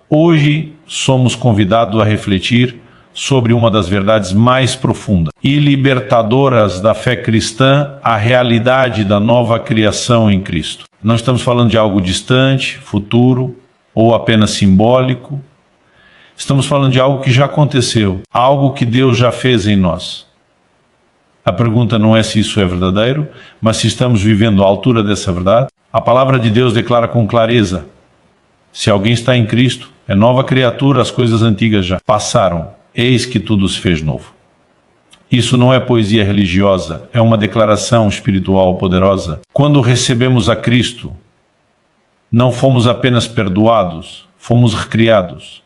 Hoje somos convidados a refletir sobre uma das verdades mais profundas e libertadoras da fé cristã, a realidade da nova criação em Cristo. Não estamos falando de algo distante, futuro ou apenas simbólico. Estamos falando de algo que já aconteceu, algo que Deus já fez em nós. A pergunta não é se isso é verdadeiro, mas se estamos vivendo à altura dessa verdade. A palavra de Deus declara com clareza: se alguém está em Cristo, é nova criatura, as coisas antigas já passaram, eis que tudo se fez novo. Isso não é poesia religiosa, é uma declaração espiritual poderosa. Quando recebemos a Cristo, não fomos apenas perdoados, fomos recriados.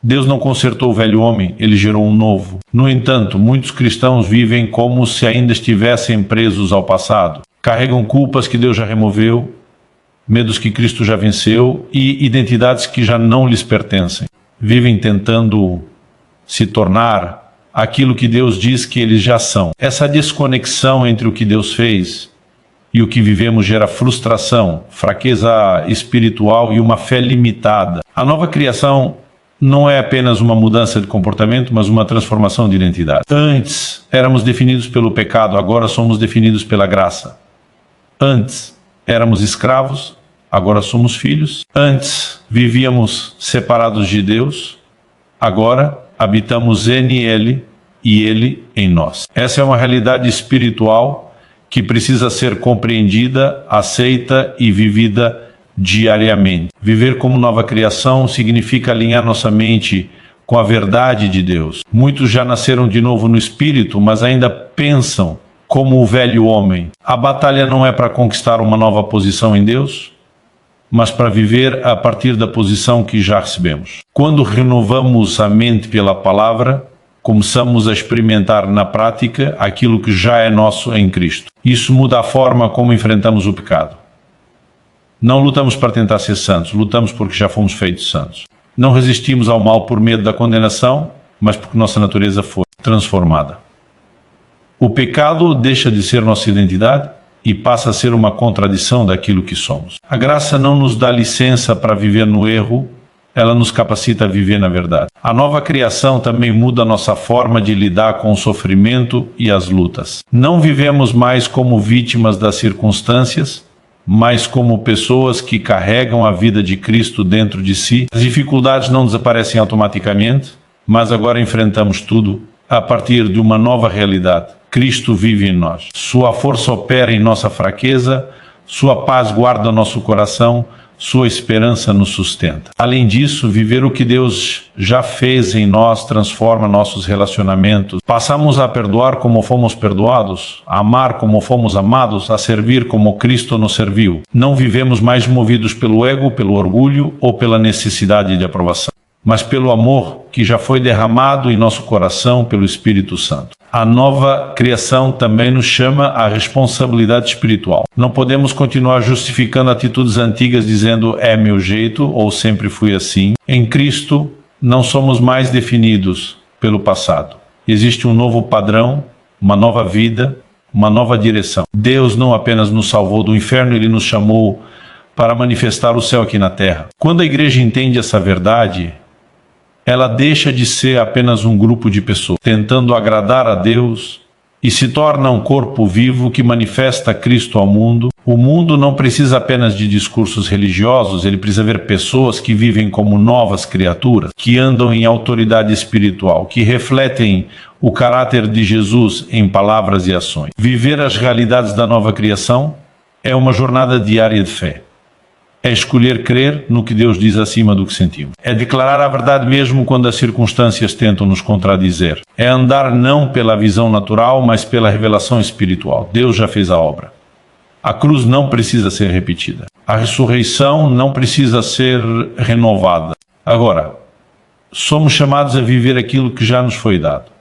Deus não consertou o velho homem, ele gerou um novo. No entanto, muitos cristãos vivem como se ainda estivessem presos ao passado. Carregam culpas que Deus já removeu, medos que Cristo já venceu e identidades que já não lhes pertencem. Vivem tentando se tornar aquilo que Deus diz que eles já são. Essa desconexão entre o que Deus fez e o que vivemos gera frustração, fraqueza espiritual e uma fé limitada. A nova criação não é apenas uma mudança de comportamento, mas uma transformação de identidade. Antes éramos definidos pelo pecado, agora somos definidos pela graça. Antes éramos escravos, agora somos filhos. Antes vivíamos separados de Deus, agora habitamos nele e ele em nós. Essa é uma realidade espiritual que precisa ser compreendida, aceita e vivida diariamente. Viver como nova criação significa alinhar nossa mente com a verdade de Deus. Muitos já nasceram de novo no Espírito, mas ainda pensam como o velho homem. A batalha não é para conquistar uma nova posição em Deus, mas para viver a partir da posição que já recebemos. Quando renovamos a mente pela palavra, começamos a experimentar na prática aquilo que já é nosso em Cristo. Isso muda a forma como enfrentamos o pecado. Não lutamos para tentar ser santos, lutamos porque já fomos feitos santos. Não resistimos ao mal por medo da condenação, mas porque nossa natureza foi transformada. O pecado deixa de ser nossa identidade e passa a ser uma contradição daquilo que somos. A graça não nos dá licença para viver no erro, ela nos capacita a viver na verdade. A nova criação também muda a nossa forma de lidar com o sofrimento e as lutas. Não vivemos mais como vítimas das circunstâncias, mas como pessoas que carregam a vida de Cristo dentro de si. As dificuldades não desaparecem automaticamente, mas agora enfrentamos tudo a partir de uma nova realidade. Cristo vive em nós. Sua força opera em nossa fraqueza, sua paz guarda nosso coração, sua esperança nos sustenta. Além disso, viver o que Deus já fez em nós transforma nossos relacionamentos. Passamos a perdoar como fomos perdoados, a amar como fomos amados, a servir como Cristo nos serviu. Não vivemos mais movidos pelo ego, pelo orgulho ou pela necessidade de aprovação, mas pelo amor que já foi derramado em nosso coração pelo Espírito Santo. A nova criação também nos chama à responsabilidade espiritual. Não podemos continuar justificando atitudes antigas dizendo é meu jeito ou sempre fui assim. Em Cristo não somos mais definidos pelo passado. Existe um novo padrão, uma nova vida, uma nova direção. Deus não apenas nos salvou do inferno, Ele nos chamou para manifestar o céu aqui na terra. Quando a igreja entende essa verdade, ela deixa de ser apenas um grupo de pessoas tentando agradar a Deus e se torna um corpo vivo que manifesta Cristo ao mundo. O mundo não precisa apenas de discursos religiosos, ele precisa ver pessoas que vivem como novas criaturas, que andam em autoridade espiritual, que refletem o caráter de Jesus em palavras e ações. Viver as realidades da nova criação é uma jornada diária de fé. É escolher crer no que Deus diz acima do que sentimos. É declarar a verdade mesmo quando as circunstâncias tentam nos contradizer. É andar não pela visão natural, mas pela revelação espiritual. Deus já fez a obra. A cruz não precisa ser repetida. A ressurreição não precisa ser renovada. Agora, somos chamados a viver aquilo que já nos foi dado.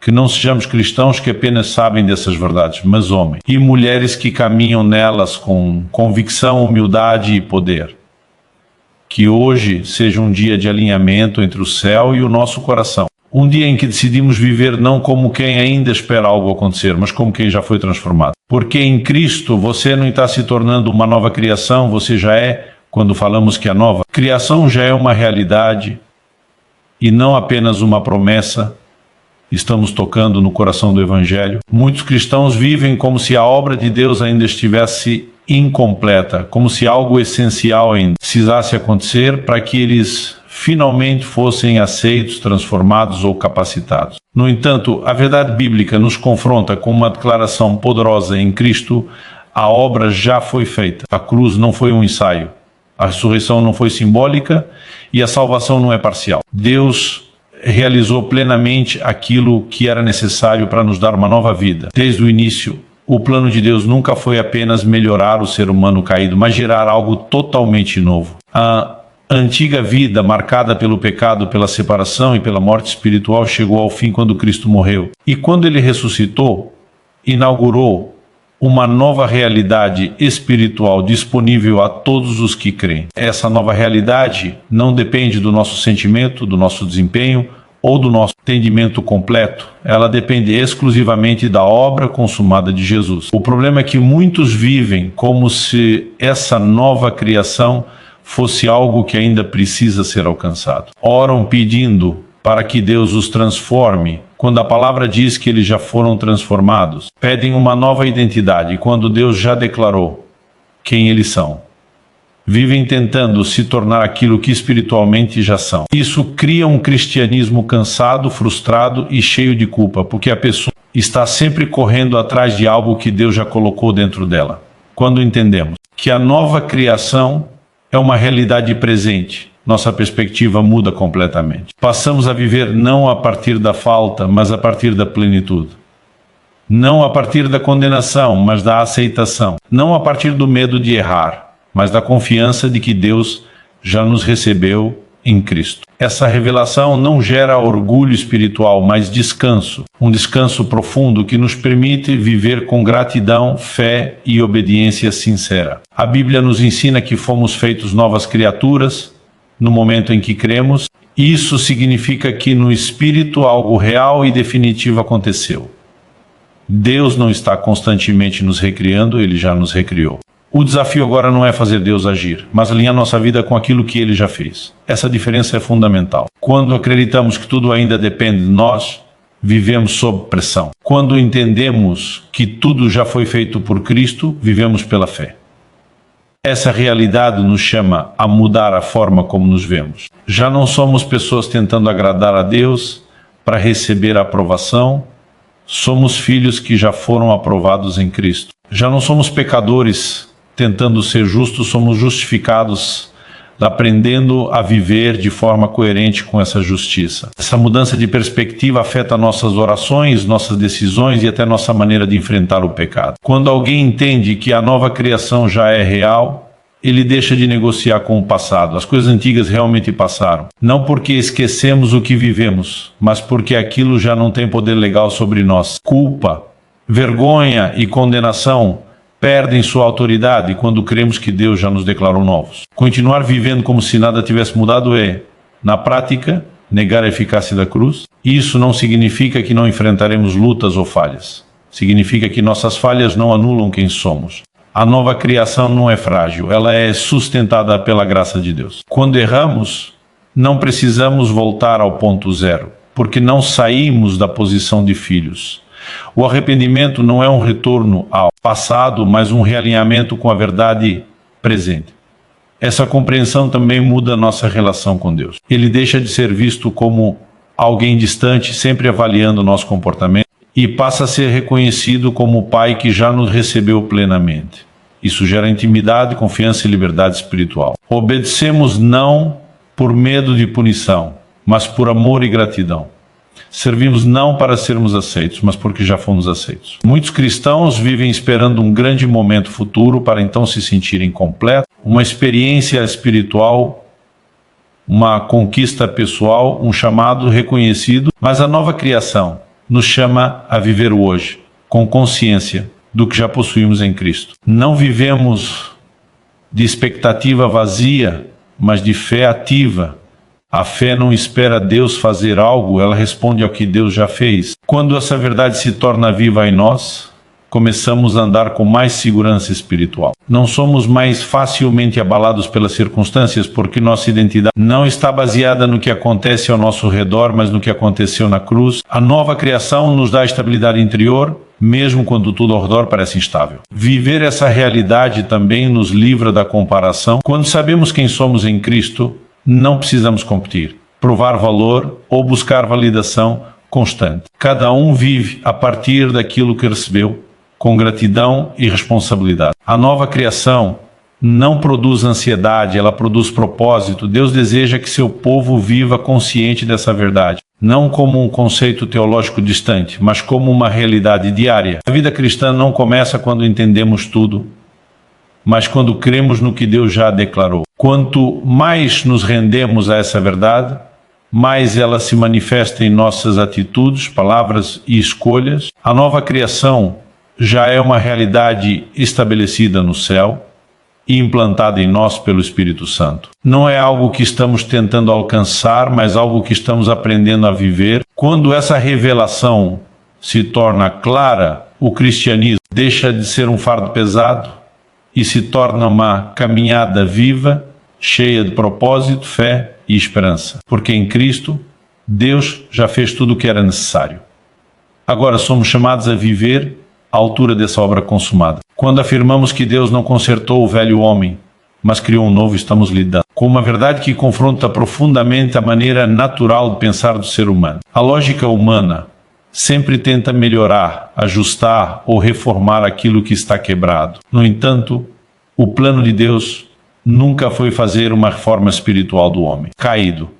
Que não sejamos cristãos que apenas sabem dessas verdades, mas homens e mulheres que caminham nelas com convicção, humildade e poder. Que hoje seja um dia de alinhamento entre o céu e o nosso coração. Um dia em que decidimos viver não como quem ainda espera algo acontecer, mas como quem já foi transformado. Porque em Cristo você não está se tornando uma nova criação, você já é quando falamos que a nova criação já é uma realidade e não apenas uma promessa. Estamos tocando no coração do Evangelho. Muitos cristãos vivem como se a obra de Deus ainda estivesse incompleta, como se algo essencial ainda precisasse acontecer para que eles finalmente fossem aceitos, transformados ou capacitados. No entanto, a verdade bíblica nos confronta com uma declaração poderosa em Cristo: a obra já foi feita. A cruz não foi um ensaio, a ressurreição não foi simbólica e a salvação não é parcial. Deus realizou plenamente aquilo que era necessário para nos dar uma nova vida. Desde o início, o plano de Deus nunca foi apenas melhorar o ser humano caído, mas gerar algo totalmente novo. A antiga vida, marcada pelo pecado, pela separação e pela morte espiritual, chegou ao fim quando Cristo morreu. E quando ele ressuscitou, inaugurou uma nova realidade espiritual disponível a todos os que creem. Essa nova realidade não depende do nosso sentimento, do nosso desempenho ou do nosso entendimento completo. Ela depende exclusivamente da obra consumada de Jesus. O problema é que muitos vivem como se essa nova criação fosse algo que ainda precisa ser alcançado. Oram pedindo para que Deus os transforme, quando a palavra diz que eles já foram transformados. Pedem uma nova identidade, quando Deus já declarou quem eles são. Vivem tentando se tornar aquilo que espiritualmente já são. Isso cria um cristianismo cansado, frustrado e cheio de culpa, porque a pessoa está sempre correndo atrás de algo que Deus já colocou dentro dela. Quando entendemos que a nova criação é uma realidade presente, nossa perspectiva muda completamente. Passamos a viver não a partir da falta, mas a partir da plenitude. Não a partir da condenação, mas da aceitação. Não a partir do medo de errar, mas da confiança de que Deus já nos recebeu em Cristo. Essa revelação não gera orgulho espiritual, mas descanso. Um descanso profundo que nos permite viver com gratidão, fé e obediência sincera. A Bíblia nos ensina que fomos feitos novas criaturas no momento em que cremos. Isso significa que no Espírito algo real e definitivo aconteceu. Deus não está constantemente nos recriando, Ele já nos recriou. O desafio agora não é fazer Deus agir, mas alinhar nossa vida com aquilo que Ele já fez. Essa diferença é fundamental. Quando acreditamos que tudo ainda depende de nós, vivemos sob pressão. Quando entendemos que tudo já foi feito por Cristo, vivemos pela fé. Essa realidade nos chama a mudar a forma como nos vemos. Já não somos pessoas tentando agradar a Deus para receber a aprovação. Somos filhos que já foram aprovados em Cristo. Já não somos pecadores tentando ser justos, somos justificados, aprendendo a viver de forma coerente com essa justiça. Essa mudança de perspectiva afeta nossas orações, nossas decisões e até nossa maneira de enfrentar o pecado. Quando alguém entende que a nova criação já é real, ele deixa de negociar com o passado. As coisas antigas realmente passaram. Não porque esquecemos o que vivemos, mas porque aquilo já não tem poder legal sobre nós. Culpa, vergonha e condenação perdem sua autoridade quando cremos que Deus já nos declarou novos. Continuar vivendo como se nada tivesse mudado é, na prática, negar a eficácia da cruz. Isso não significa que não enfrentaremos lutas ou falhas. Significa que nossas falhas não anulam quem somos. A nova criação não é frágil, ela é sustentada pela graça de Deus. Quando erramos, não precisamos voltar ao ponto zero, porque não saímos da posição de filhos. O arrependimento não é um retorno ao passado, mas um realinhamento com a verdade presente. Essa compreensão também muda a nossa relação com Deus. Ele deixa de ser visto como alguém distante, sempre avaliando o nosso comportamento, e passa a ser reconhecido como o Pai que já nos recebeu plenamente. Isso gera intimidade, confiança e liberdade espiritual. Obedecemos não por medo de punição, mas por amor e gratidão. Servimos não para sermos aceitos, mas porque já fomos aceitos. Muitos cristãos vivem esperando um grande momento futuro para então se sentirem completos, uma experiência espiritual, uma conquista pessoal, um chamado reconhecido, mas a nova criação nos chama a viver o hoje, com consciência do que já possuímos em Cristo. Não vivemos de expectativa vazia, mas de fé ativa. A fé não espera Deus fazer algo, ela responde ao que Deus já fez. Quando essa verdade se torna viva em nós, começamos a andar com mais segurança espiritual. Não somos mais facilmente abalados pelas circunstâncias, porque nossa identidade não está baseada no que acontece ao nosso redor, mas no que aconteceu na cruz. A nova criação nos dá estabilidade interior, mesmo quando tudo ao redor parece instável. Viver essa realidade também nos livra da comparação. Quando sabemos quem somos em Cristo, não precisamos competir, provar valor ou buscar validação constante. Cada um vive a partir daquilo que recebeu, com gratidão e responsabilidade. A nova criação não produz ansiedade, ela produz propósito. Deus deseja que seu povo viva consciente dessa verdade, não como um conceito teológico distante, mas como uma realidade diária. A vida cristã não começa quando entendemos tudo, mas quando cremos no que Deus já declarou. Quanto mais nos rendemos a essa verdade, mais ela se manifesta em nossas atitudes, palavras e escolhas. A nova criação já é uma realidade estabelecida no céu e implantada em nós pelo Espírito Santo. Não é algo que estamos tentando alcançar, mas algo que estamos aprendendo a viver. Quando essa revelação se torna clara, o cristianismo deixa de ser um fardo pesado e se torna uma caminhada viva, cheia de propósito, fé e esperança. Porque em Cristo, Deus já fez tudo o que era necessário. Agora somos chamados a viver à altura dessa obra consumada. Quando afirmamos que Deus não consertou o velho homem, mas criou um novo, estamos lidando com uma verdade que confronta profundamente a maneira natural de pensar do ser humano. A lógica humana sempre tenta melhorar, ajustar ou reformar aquilo que está quebrado. No entanto, o plano de Deus nunca foi fazer uma reforma espiritual do homem caído,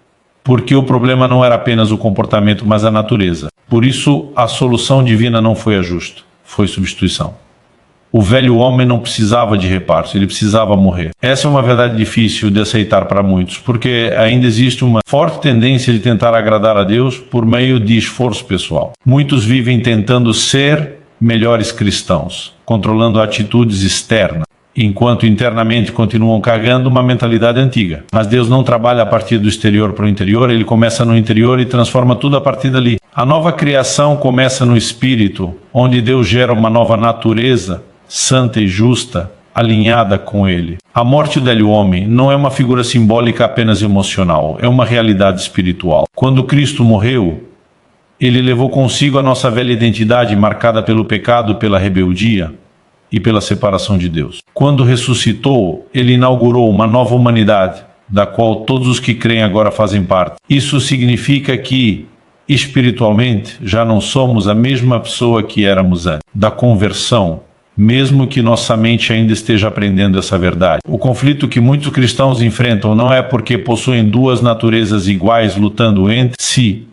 porque o problema não era apenas o comportamento, mas a natureza. Por isso, a solução divina não foi ajuste, foi substituição. O velho homem não precisava de reparos, ele precisava morrer. Essa é uma verdade difícil de aceitar para muitos, porque ainda existe uma forte tendência de tentar agradar a Deus por meio de esforço pessoal. Muitos vivem tentando ser melhores cristãos, controlando atitudes externas, enquanto internamente continuam carregando uma mentalidade antiga. Mas Deus não trabalha a partir do exterior para o interior, ele começa no interior e transforma tudo a partir dali. A nova criação começa no Espírito, onde Deus gera uma nova natureza, santa e justa, alinhada com Ele. A morte do velho homem não é uma figura simbólica apenas emocional, é uma realidade espiritual. Quando Cristo morreu, Ele levou consigo a nossa velha identidade marcada pelo pecado, pela rebeldia e pela separação de Deus. Quando ressuscitou, Ele inaugurou uma nova humanidade, da qual todos os que creem agora fazem parte. Isso significa que, espiritualmente, já não somos a mesma pessoa que éramos antes da conversão, mesmo que nossa mente ainda esteja aprendendo essa verdade. O conflito que muitos cristãos enfrentam não é porque possuem duas naturezas iguais lutando entre si,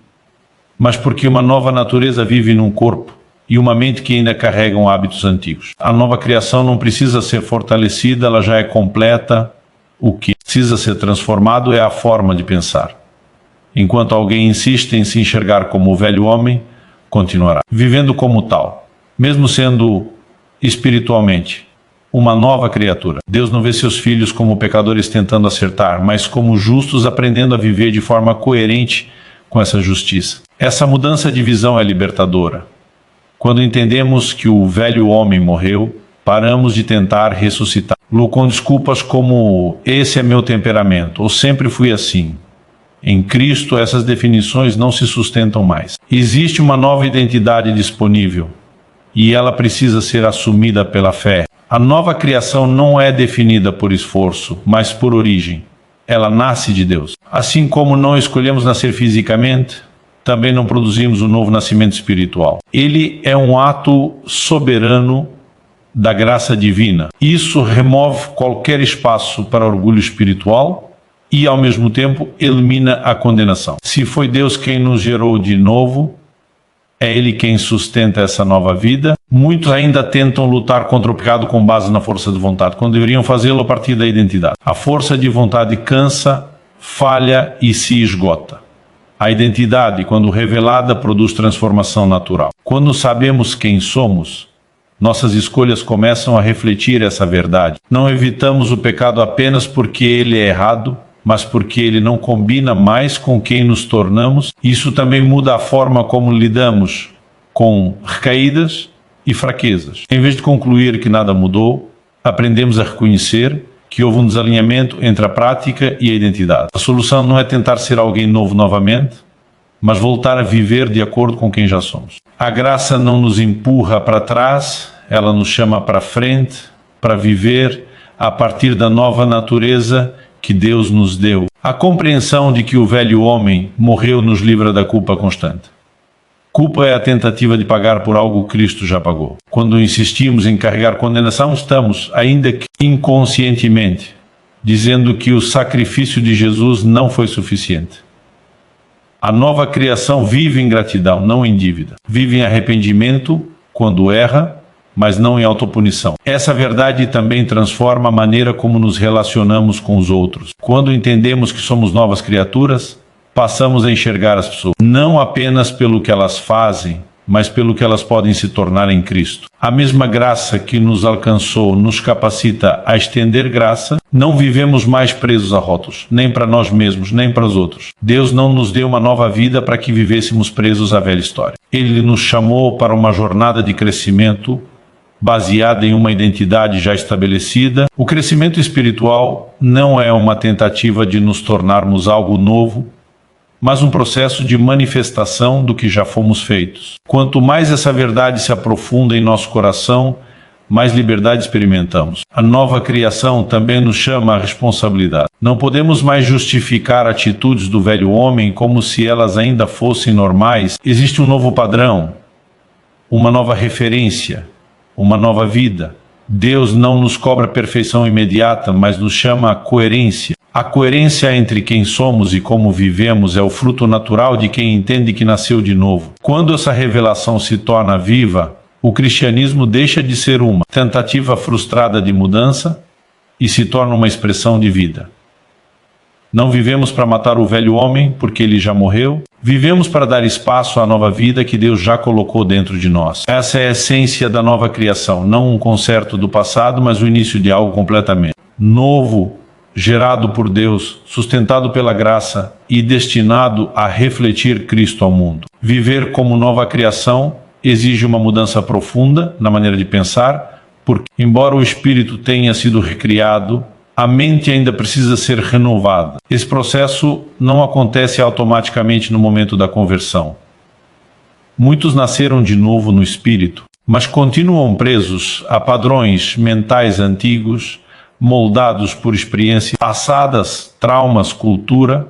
mas porque uma nova natureza vive num corpo e uma mente que ainda carregam hábitos antigos. A nova criação não precisa ser fortalecida, ela já é completa. O que precisa ser transformado é a forma de pensar. Enquanto alguém insiste em se enxergar como o velho homem, continuará vivendo como tal, mesmo sendo espiritualmente uma nova criatura. Deus não vê seus filhos como pecadores tentando acertar, mas como justos aprendendo a viver de forma coerente com essa justiça. Essa mudança de visão é libertadora. Quando entendemos que o velho homem morreu, paramos de tentar ressuscitá-lo com desculpas como "esse é meu temperamento" ou "sempre fui assim". Em Cristo, essas definições não se sustentam mais. Existe uma nova identidade disponível e ela precisa ser assumida pela fé. A nova criação não é definida por esforço, mas por origem. Ela nasce de Deus. Assim como não escolhemos nascer fisicamente, também não produzimos um novo nascimento espiritual. Ele é um ato soberano da graça divina. Isso remove qualquer espaço para orgulho espiritual e, ao mesmo tempo, elimina a condenação. Se foi Deus quem nos gerou de novo, é Ele quem sustenta essa nova vida. Muitos ainda tentam lutar contra o pecado com base na força de vontade, quando deveriam fazê-lo a partir da identidade. A força de vontade cansa, falha e se esgota. A identidade, quando revelada, produz transformação natural. Quando sabemos quem somos, nossas escolhas começam a refletir essa verdade. Não evitamos o pecado apenas porque ele é errado, mas porque ele não combina mais com quem nos tornamos. Isso também muda a forma como lidamos com recaídas e fraquezas. Em vez de concluir que nada mudou, aprendemos a reconhecer que houve um desalinhamento entre a prática e a identidade. A solução não é tentar ser alguém novo novamente, mas voltar a viver de acordo com quem já somos. A graça não nos empurra para trás, ela nos chama para frente, para viver a partir da nova natureza que Deus nos deu. A compreensão de que o velho homem morreu nos livra da culpa constante. Culpa é a tentativa de pagar por algo que Cristo já pagou. Quando insistimos em carregar condenação, estamos, ainda que inconscientemente, dizendo que o sacrifício de Jesus não foi suficiente. A nova criação vive em gratidão, não em dívida. Vive em arrependimento quando erra, mas não em autopunição. Essa verdade também transforma a maneira como nos relacionamos com os outros. Quando entendemos que somos novas criaturas, passamos a enxergar as pessoas, não apenas pelo que elas fazem, mas pelo que elas podem se tornar em Cristo. A mesma graça que nos alcançou nos capacita a estender graça. Não vivemos mais presos a rótulos, nem para nós mesmos, nem para os outros. Deus não nos deu uma nova vida para que vivêssemos presos à velha história. Ele nos chamou para uma jornada de crescimento baseada em uma identidade já estabelecida. O crescimento espiritual não é uma tentativa de nos tornarmos algo novo, mas um processo de manifestação do que já fomos feitos. Quanto mais essa verdade se aprofunda em nosso coração, mais liberdade experimentamos. A nova criação também nos chama à responsabilidade. Não podemos mais justificar atitudes do velho homem como se elas ainda fossem normais. Existe um novo padrão, uma nova referência, uma nova vida. Deus não nos cobra perfeição imediata, mas nos chama à coerência. A coerência entre quem somos e como vivemos é o fruto natural de quem entende que nasceu de novo. Quando essa revelação se torna viva, o cristianismo deixa de ser uma tentativa frustrada de mudança e se torna uma expressão de vida. Não vivemos para matar o velho homem, porque ele já morreu. Vivemos para dar espaço à nova vida que Deus já colocou dentro de nós. Essa é a essência da nova criação, não um conserto do passado, mas o início de algo completamente novo, gerado por Deus, sustentado pela graça e destinado a refletir Cristo ao mundo. Viver como nova criação exige uma mudança profunda na maneira de pensar, porque, embora o espírito tenha sido recriado, a mente ainda precisa ser renovada. Esse processo não acontece automaticamente no momento da conversão. Muitos nasceram de novo no espírito, mas continuam presos a padrões mentais antigos, moldados por experiências passadas, traumas, cultura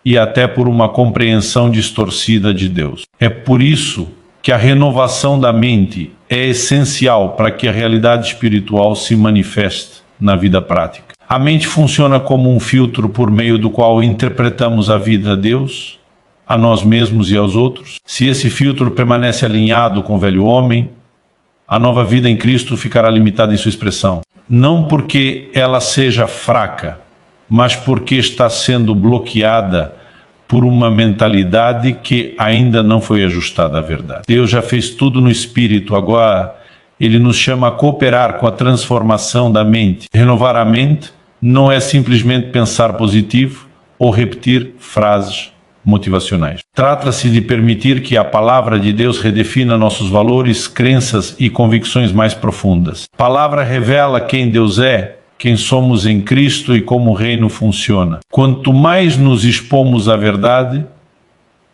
e até por uma compreensão distorcida de Deus. É por isso que a renovação da mente é essencial para que a realidade espiritual se manifeste na vida prática. A mente funciona como um filtro por meio do qual interpretamos a vida a Deus, a nós mesmos e aos outros. Se esse filtro permanece alinhado com o velho homem, a nova vida em Cristo ficará limitada em sua expressão. Não porque ela seja fraca, mas porque está sendo bloqueada por uma mentalidade que ainda não foi ajustada à verdade. Deus já fez tudo no Espírito, agora Ele nos chama a cooperar com a transformação da mente. Renovar a mente não é simplesmente pensar positivo ou repetir frases motivacionais. Trata-se de permitir que a palavra de Deus redefina nossos valores, crenças e convicções mais profundas. A palavra revela quem Deus é, quem somos em Cristo e como o reino funciona. Quanto mais nos expomos à verdade,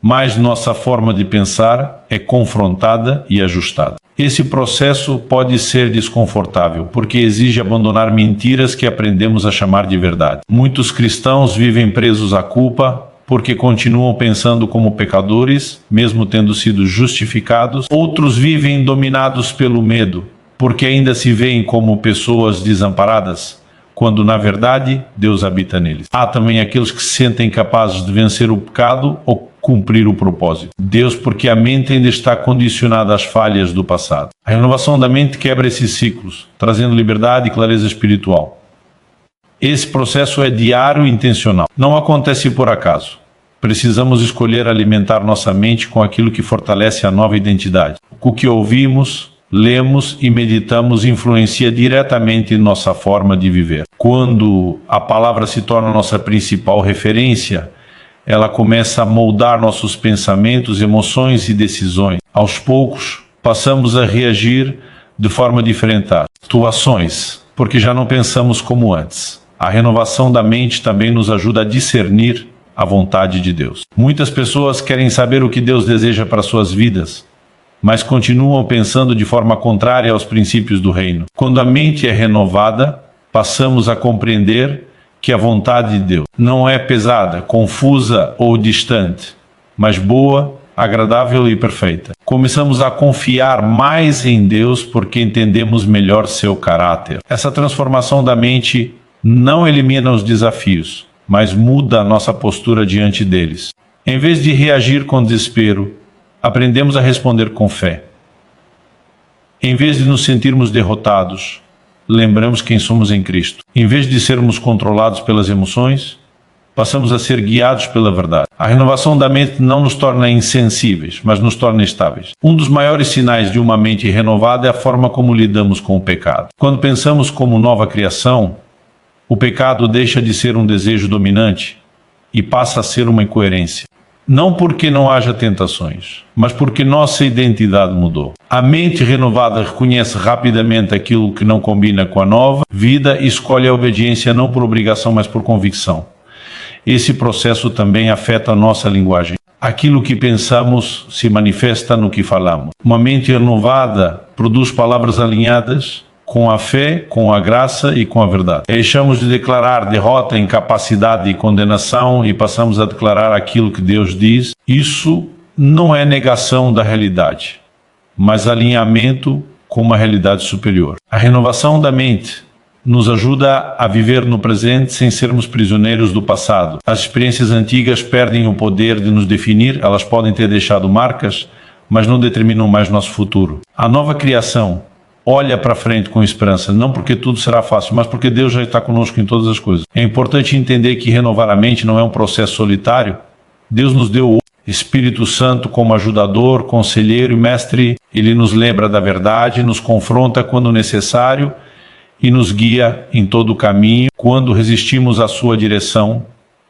mais nossa forma de pensar é confrontada e ajustada. Esse processo pode ser desconfortável, porque exige abandonar mentiras que aprendemos a chamar de verdade. Muitos cristãos vivem presos à culpa, porque continuam pensando como pecadores, mesmo tendo sido justificados. Outros vivem dominados pelo medo, porque ainda se veem como pessoas desamparadas, quando na verdade Deus habita neles. Há também aqueles que se sentem capazes de vencer o pecado ou cumprir o propósito. Deus, porque a mente ainda está condicionada às falhas do passado. A renovação da mente quebra esses ciclos, trazendo liberdade e clareza espiritual. Esse processo é diário e intencional. Não acontece por acaso. Precisamos escolher alimentar nossa mente com aquilo que fortalece a nova identidade. O que ouvimos, lemos e meditamos influencia diretamente nossa forma de viver. Quando a palavra se torna nossa principal referência, ela começa a moldar nossos pensamentos, emoções e decisões. Aos poucos, passamos a reagir de forma diferente às situações, porque já não pensamos como antes. A renovação da mente também nos ajuda a discernir a vontade de Deus. Muitas pessoas querem saber o que Deus deseja para suas vidas, mas continuam pensando de forma contrária aos princípios do reino. Quando a mente é renovada, passamos a compreender que a vontade de Deus não é pesada, confusa ou distante, mas boa, agradável e perfeita. Começamos a confiar mais em Deus porque entendemos melhor seu caráter. Essa transformação da mente não elimina os desafios, mas muda a nossa postura diante deles. Em vez de reagir com desespero, aprendemos a responder com fé. Em vez de nos sentirmos derrotados, lembramos quem somos em Cristo. Em vez de sermos controlados pelas emoções, passamos a ser guiados pela verdade. A renovação da mente não nos torna insensíveis, mas nos torna estáveis. Um dos maiores sinais de uma mente renovada é a forma como lidamos com o pecado. Quando pensamos como nova criação, o pecado deixa de ser um desejo dominante e passa a ser uma incoerência. Não porque não haja tentações, mas porque nossa identidade mudou. A mente renovada reconhece rapidamente aquilo que não combina com a nova vida e escolhe a obediência não por obrigação, mas por convicção. Esse processo também afeta a nossa linguagem. Aquilo que pensamos se manifesta no que falamos. Uma mente renovada produz palavras alinhadas com a fé, com a graça e com a verdade. Deixamos de declarar derrota, incapacidade e condenação e passamos a declarar aquilo que Deus diz. Isso não é negação da realidade, mas alinhamento com uma realidade superior. A renovação da mente nos ajuda a viver no presente sem sermos prisioneiros do passado. As experiências antigas perdem o poder de nos definir, elas podem ter deixado marcas, mas não determinam mais nosso futuro. A nova criação olha para frente com esperança, não porque tudo será fácil, mas porque Deus já está conosco em todas as coisas. É importante entender que renovar a mente não é um processo solitário. Deus nos deu o Espírito Santo como ajudador, conselheiro e mestre. Ele nos lembra da verdade, nos confronta quando necessário e nos guia em todo o caminho. Quando resistimos à sua direção,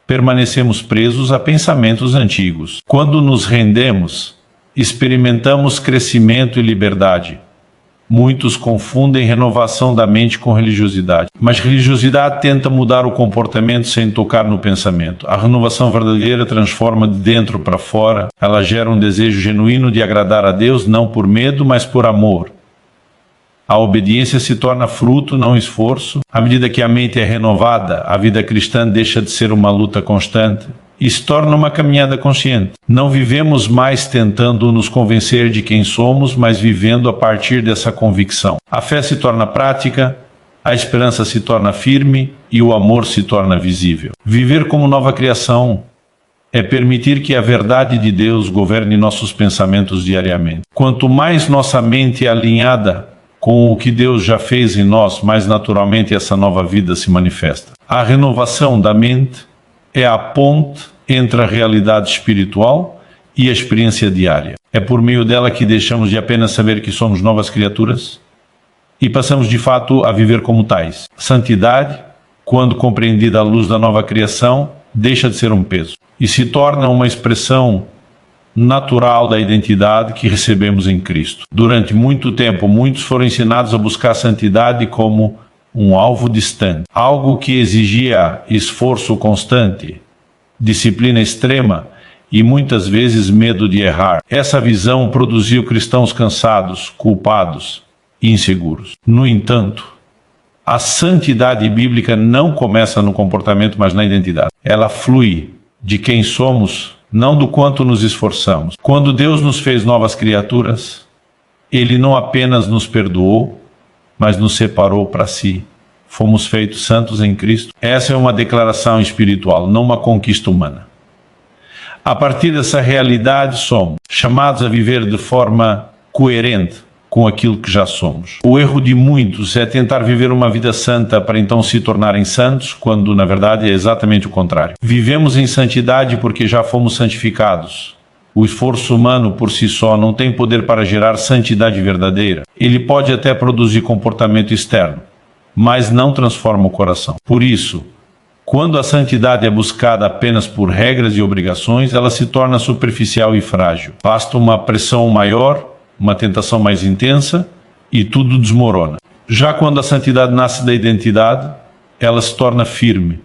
permanecemos presos a pensamentos antigos. Quando nos rendemos, experimentamos crescimento e liberdade. Muitos confundem renovação da mente com religiosidade. Mas religiosidade tenta mudar o comportamento sem tocar no pensamento. A renovação verdadeira transforma de dentro para fora. Ela gera um desejo genuíno de agradar a Deus, não por medo, mas por amor. A obediência se torna fruto, não esforço. À medida que a mente é renovada, a vida cristã deixa de ser uma luta constante e se torna uma caminhada consciente. Não vivemos mais tentando nos convencer de quem somos, mas vivendo a partir dessa convicção. A fé se torna prática, a esperança se torna firme e o amor se torna visível. Viver como nova criação é permitir que a verdade de Deus governe nossos pensamentos diariamente. Quanto mais nossa mente é alinhada com o que Deus já fez em nós, mais naturalmente essa nova vida se manifesta. A renovação da mente é a ponte entre a realidade espiritual e a experiência diária. É por meio dela que deixamos de apenas saber que somos novas criaturas e passamos de fato a viver como tais. Santidade, quando compreendida à luz da nova criação, deixa de ser um peso e se torna uma expressão natural da identidade que recebemos em Cristo. Durante muito tempo, muitos foram ensinados a buscar a santidade como um alvo distante, algo que exigia esforço constante, disciplina extrema e muitas vezes medo de errar. Essa visão produziu cristãos cansados, culpados e inseguros. No entanto, a santidade bíblica não começa no comportamento, mas na identidade. Ela flui de quem somos, não do quanto nos esforçamos. Quando Deus nos fez novas criaturas, Ele não apenas nos perdoou, mas nos separou para si. Fomos feitos santos em Cristo. Essa é uma declaração espiritual, não uma conquista humana. A partir dessa realidade, somos chamados a viver de forma coerente com aquilo que já somos. O erro de muitos é tentar viver uma vida santa para então se tornarem santos, quando na verdade é exatamente o contrário. Vivemos em santidade porque já fomos santificados. O esforço humano por si só não tem poder para gerar santidade verdadeira. Ele pode até produzir comportamento externo, mas não transforma o coração. Por isso, quando a santidade é buscada apenas por regras e obrigações, ela se torna superficial e frágil. Basta uma pressão maior uma tentação mais intensa e tudo desmorona. Já quando a santidade nasce da identidade, ela se torna firme,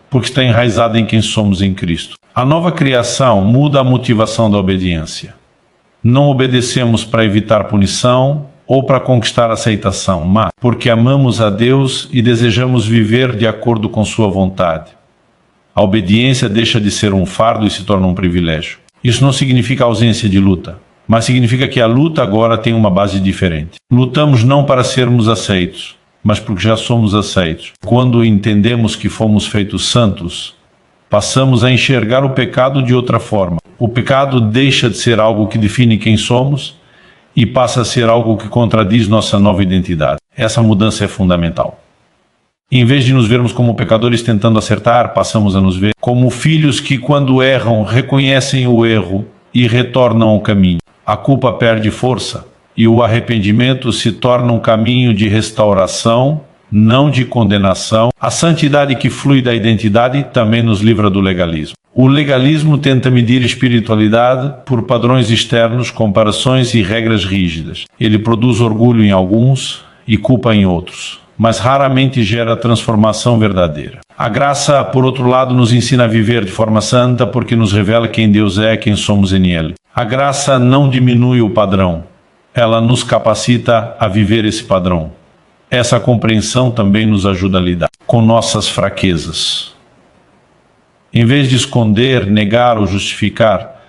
porque está enraizada em quem somos em Cristo. A nova criação muda a motivação da obediência. Não obedecemos para evitar punição ou para conquistar aceitação, mas porque amamos a Deus e desejamos viver de acordo com sua vontade. A obediência deixa de ser um fardo e se torna um privilégio. Isso não significa ausência de luta, mas significa que a luta agora tem uma base diferente. Lutamos não para sermos aceitos, mas porque já somos aceitos. Quando entendemos que fomos feitos santos, passamos a enxergar o pecado de outra forma. O pecado deixa de ser algo que define quem somos e passa a ser algo que contradiz nossa nova identidade. Essa mudança é fundamental. Em vez de nos vermos como pecadores tentando acertar, passamos a nos ver como filhos que, quando erram, reconhecem o erro e retornam ao caminho. A culpa perde força e o arrependimento se torna um caminho de restauração, não de condenação. A santidade que flui da identidade também nos livra do legalismo. O legalismo tenta medir espiritualidade por padrões externos, comparações e regras rígidas. Ele produz orgulho em alguns e culpa em outros, mas raramente gera transformação verdadeira. A graça, por outro lado, nos ensina a viver de forma santa porque nos revela quem Deus é, quem somos em Ele. A graça não diminui o padrão, ela nos capacita a viver esse padrão. Essa compreensão também nos ajuda a lidar com nossas fraquezas. Em vez de esconder, negar ou justificar,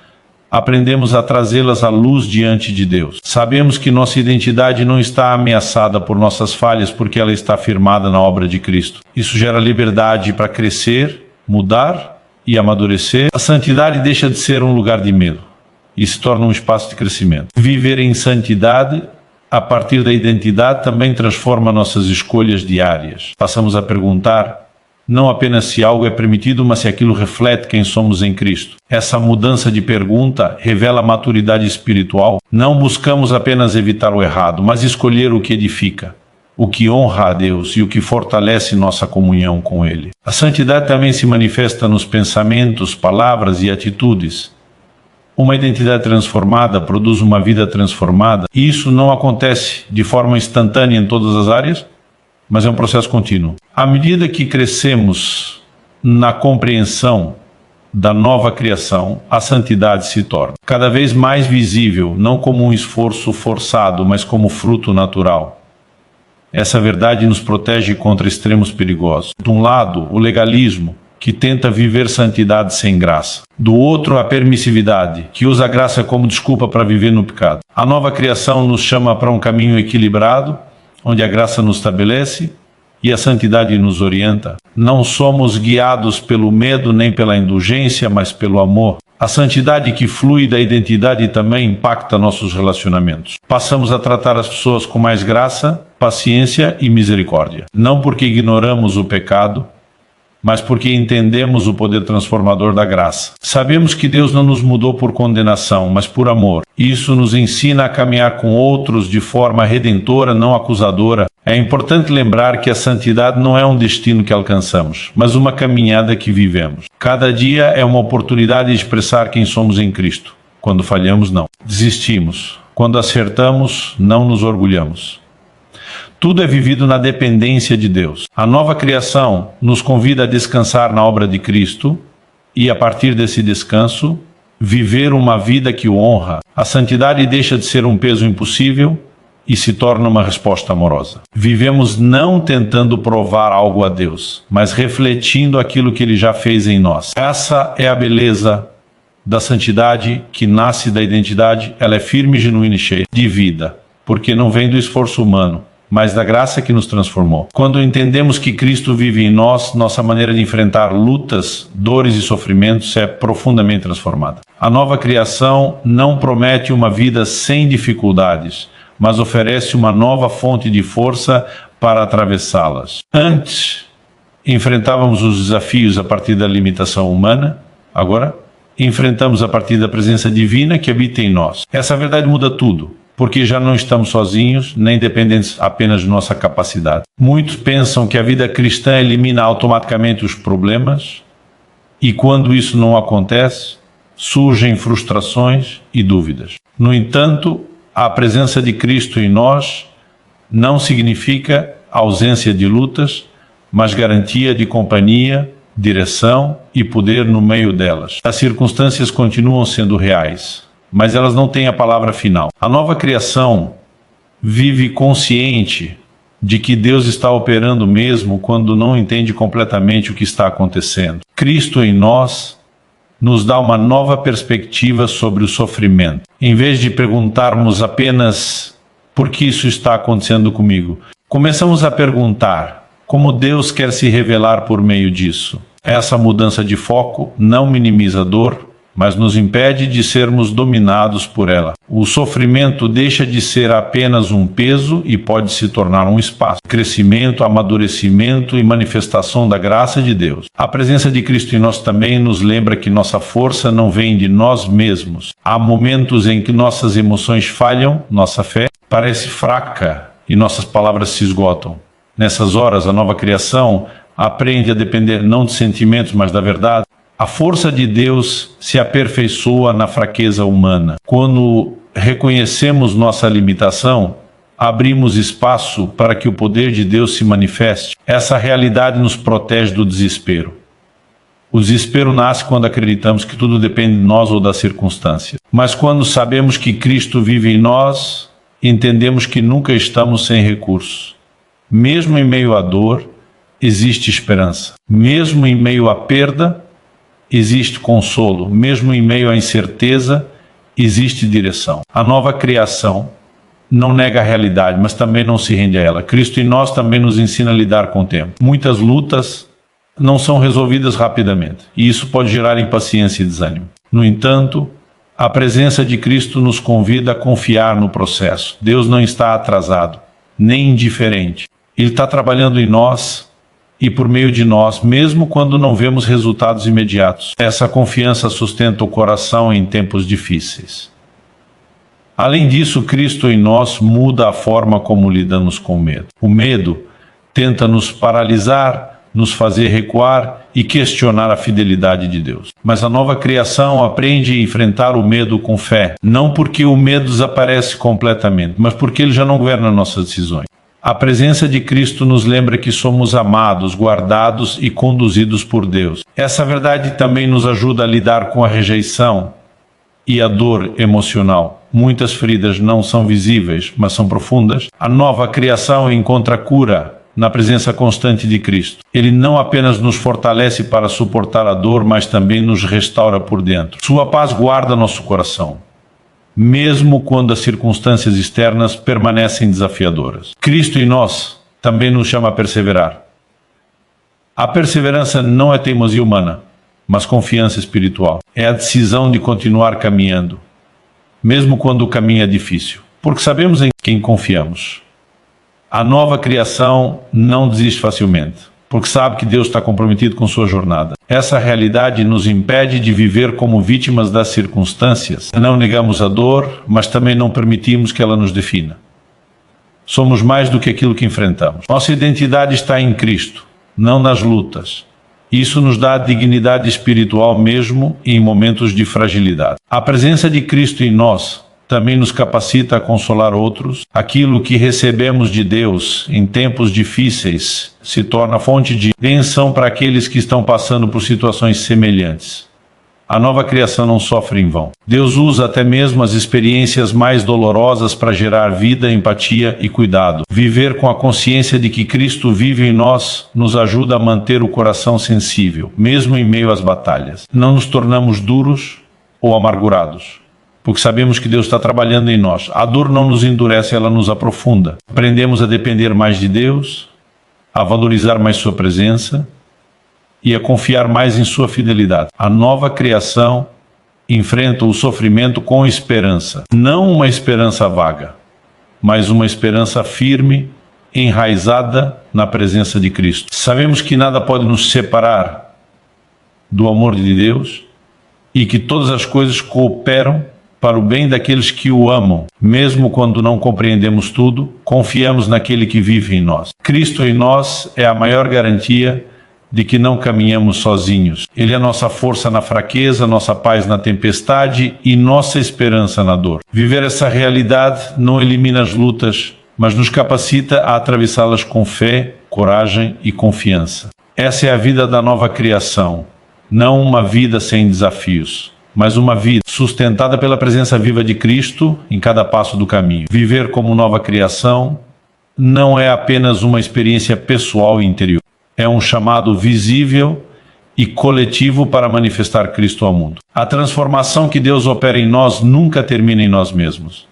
aprendemos a trazê-las à luz diante de Deus. Sabemos que nossa identidade não está ameaçada por nossas falhas porque ela está firmada na obra de Cristo. Isso gera liberdade para crescer, mudar e amadurecer. A santidade deixa de ser um lugar de medo e se torna um espaço de crescimento. Viver em santidade a partir da identidade também transforma nossas escolhas diárias. Passamos a perguntar não apenas se algo é permitido, mas se aquilo reflete quem somos em Cristo. Essa mudança de pergunta revela maturidade espiritual. Não buscamos apenas evitar o errado, mas escolher o que edifica, o que honra a Deus e o que fortalece nossa comunhão com Ele. A santidade também se manifesta nos pensamentos, palavras e atitudes. Uma identidade transformada produz uma vida transformada, e isso não acontece de forma instantânea em todas as áreas, mas é um processo contínuo. À medida que crescemos na compreensão da nova criação, a santidade se torna cada vez mais visível, não como um esforço forçado, mas como fruto natural. Essa verdade nos protege contra extremos perigosos. De um lado, o legalismo, que tenta viver santidade sem graça. Do outro, a permissividade, que usa a graça como desculpa para viver no pecado. A nova criação nos chama para um caminho equilibrado, onde a graça nos estabelece e a santidade nos orienta. Não somos guiados pelo medo nem pela indulgência, mas pelo amor. A santidade que flui da identidade também impacta nossos relacionamentos. Passamos a tratar as pessoas com mais graça, paciência e misericórdia. Não porque ignoramos o pecado, mas porque entendemos o poder transformador da graça. Sabemos que Deus não nos mudou por condenação, mas por amor. Isso nos ensina a caminhar com outros de forma redentora, não acusadora. É importante lembrar que a santidade não é um destino que alcançamos, mas uma caminhada que vivemos. Cada dia é uma oportunidade de expressar quem somos em Cristo. Quando falhamos, não desistimos. Quando acertamos, não nos orgulhamos. Tudo é vivido na dependência de Deus. A nova criação nos convida a descansar na obra de Cristo e, a partir desse descanso, viver uma vida que o honra. A santidade deixa de ser um peso impossível e se torna uma resposta amorosa. Vivemos não tentando provar algo a Deus, mas refletindo aquilo que Ele já fez em nós. Essa é a beleza da santidade que nasce da identidade. Ela é firme, genuína e cheia de vida, porque não vem do esforço humano, mas da graça que nos transformou. Quando entendemos que Cristo vive em nós, nossa maneira de enfrentar lutas, dores e sofrimentos é profundamente transformada. A nova criação não promete uma vida sem dificuldades, mas oferece uma nova fonte de força para atravessá-las. Antes, enfrentávamos os desafios a partir da limitação humana, agora enfrentamos a partir da presença divina que habita em nós. Essa verdade muda tudo, porque já não estamos sozinhos, nem dependentes apenas de nossa capacidade. Muitos pensam que a vida cristã elimina automaticamente os problemas, e quando isso não acontece, surgem frustrações e dúvidas. No entanto, A presença de Cristo em nós não significa ausência de lutas, mas garantia de companhia, direção e poder no meio delas. As circunstâncias continuam sendo reais, mas elas não têm a palavra final. A nova criação vive consciente de que Deus está operando mesmo quando não entende completamente o que está acontecendo. Cristo em nós nos dá uma nova perspectiva sobre o sofrimento. Em vez de perguntarmos apenas por que isso está acontecendo comigo, começamos a perguntar como Deus quer se revelar por meio disso. Essa mudança de foco não minimiza a dor, mas nos impede de sermos dominados por ela. O sofrimento deixa de ser apenas um peso e pode se tornar um espaço de crescimento, amadurecimento e manifestação da graça de Deus. A presença de Cristo em nós também nos lembra que nossa força não vem de nós mesmos. Há momentos em que nossas emoções falham, nossa fé parece fraca e nossas palavras se esgotam. Nessas horas, a nova criação aprende a depender não de sentimentos, mas da verdade. A força de Deus se aperfeiçoa na fraqueza humana. Quando reconhecemos nossa limitação, abrimos espaço para que o poder de Deus se manifeste. Essa realidade nos protege do desespero. O desespero nasce quando acreditamos que tudo depende de nós ou das circunstâncias. Mas quando sabemos que Cristo vive em nós, entendemos que nunca estamos sem recursos. Mesmo em meio à dor, existe esperança. Mesmo em meio à perda, existe consolo. Mesmo em meio à incerteza, existe direção. A nova criação não nega a realidade, mas também não se rende a ela. Cristo em nós também nos ensina a lidar com o tempo. Muitas lutas não são resolvidas rapidamente, e isso pode gerar impaciência e desânimo. No entanto, a presença de Cristo nos convida a confiar no processo. Deus não está atrasado, nem indiferente. Ele está trabalhando em nós e por meio de nós, mesmo quando não vemos resultados imediatos. Essa confiança sustenta o coração em tempos difíceis. Além disso, Cristo em nós muda a forma como lidamos com o medo. O medo tenta nos paralisar, nos fazer recuar e questionar a fidelidade de Deus. Mas a nova criação aprende a enfrentar o medo com fé. Não porque o medo desaparece completamente, mas porque ele já não governa nossas decisões. A presença de Cristo nos lembra que somos amados, guardados e conduzidos por Deus. Essa verdade também nos ajuda a lidar com a rejeição e a dor emocional. Muitas feridas não são visíveis, mas são profundas. A nova criação encontra cura na presença constante de Cristo. Ele não apenas nos fortalece para suportar a dor, mas também nos restaura por dentro. Sua paz guarda nosso coração, mesmo quando as circunstâncias externas permanecem desafiadoras. Cristo em nós também nos chama a perseverar. A perseverança não é teimosia humana, mas confiança espiritual. É a decisão de continuar caminhando, mesmo quando o caminho é difícil, porque sabemos em quem confiamos. A nova criação não desiste facilmente, porque sabe que Deus está comprometido com sua jornada. Essa realidade nos impede de viver como vítimas das circunstâncias. Não negamos a dor, mas também não permitimos que ela nos defina. Somos mais do que aquilo que enfrentamos. Nossa identidade está em Cristo, não nas lutas. Isso nos dá dignidade espiritual mesmo em momentos de fragilidade. A presença de Cristo em nós também nos capacita a consolar outros. Aquilo que recebemos de Deus em tempos difíceis se torna fonte de bênção para aqueles que estão passando por situações semelhantes. A nova criação não sofre em vão. Deus usa até mesmo as experiências mais dolorosas para gerar vida, empatia e cuidado. Viver com a consciência de que Cristo vive em nós nos ajuda a manter o coração sensível, mesmo em meio às batalhas. Não nos tornamos duros ou amargurados, porque sabemos que Deus está trabalhando em nós. A dor não nos endurece, ela nos aprofunda. Aprendemos a depender mais de Deus, a valorizar mais sua presença e a confiar mais em sua fidelidade. A nova criação enfrenta o sofrimento com esperança. Não uma esperança vaga, mas uma esperança firme, enraizada na presença de Cristo. Sabemos que nada pode nos separar do amor de Deus e que todas as coisas cooperam para o bem daqueles que o amam. Mesmo quando não compreendemos tudo, confiamos naquele que vive em nós. Cristo em nós é a maior garantia de que não caminhamos sozinhos. Ele é nossa força na fraqueza, nossa paz na tempestade e nossa esperança na dor. Viver essa realidade não elimina as lutas, mas nos capacita a atravessá-las com fé, coragem e confiança. Essa é a vida da nova criação, não uma vida sem desafios, mas uma vida sustentada pela presença viva de Cristo em cada passo do caminho. Viver como nova criação não é apenas uma experiência pessoal e interior. É um chamado visível e coletivo para manifestar Cristo ao mundo. A transformação que Deus opera em nós nunca termina em nós mesmos.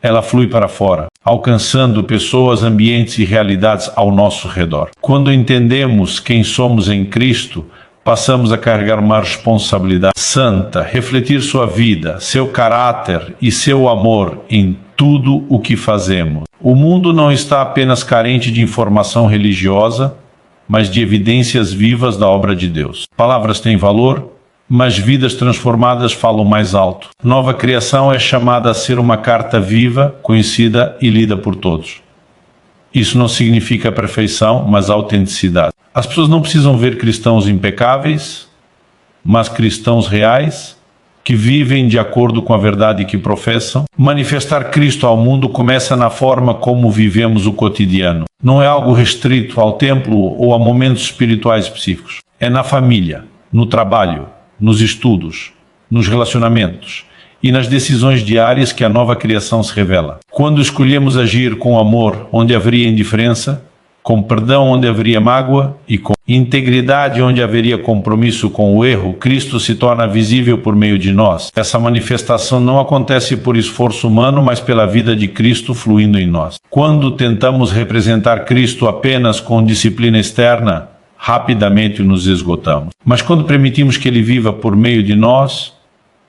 Ela flui para fora, alcançando pessoas, ambientes e realidades ao nosso redor. Quando entendemos quem somos em Cristo, passamos a carregar uma responsabilidade santa, refletir sua vida, seu caráter e seu amor em tudo o que fazemos. O mundo não está apenas carente de informação religiosa, mas de evidências vivas da obra de Deus. Palavras têm valor, mas vidas transformadas falam mais alto. Nova criação é chamada a ser uma carta viva, conhecida e lida por todos. Isso não significa perfeição, mas autenticidade. As pessoas não precisam ver cristãos impecáveis, mas cristãos reais, que vivem de acordo com a verdade que professam. Manifestar Cristo ao mundo começa na forma como vivemos o cotidiano. Não é algo restrito ao templo ou a momentos espirituais específicos. É na família, no trabalho, nos estudos, nos relacionamentos e nas decisões diárias que a nova criação se revela. Quando escolhemos agir com amor onde haveria indiferença, com perdão onde haveria mágoa e com integridade onde haveria compromisso com o erro, Cristo se torna visível por meio de nós. Essa manifestação não acontece por esforço humano, mas pela vida de Cristo fluindo em nós. Quando tentamos representar Cristo apenas com disciplina externa, rapidamente nos esgotamos. Mas quando permitimos que Ele viva por meio de nós,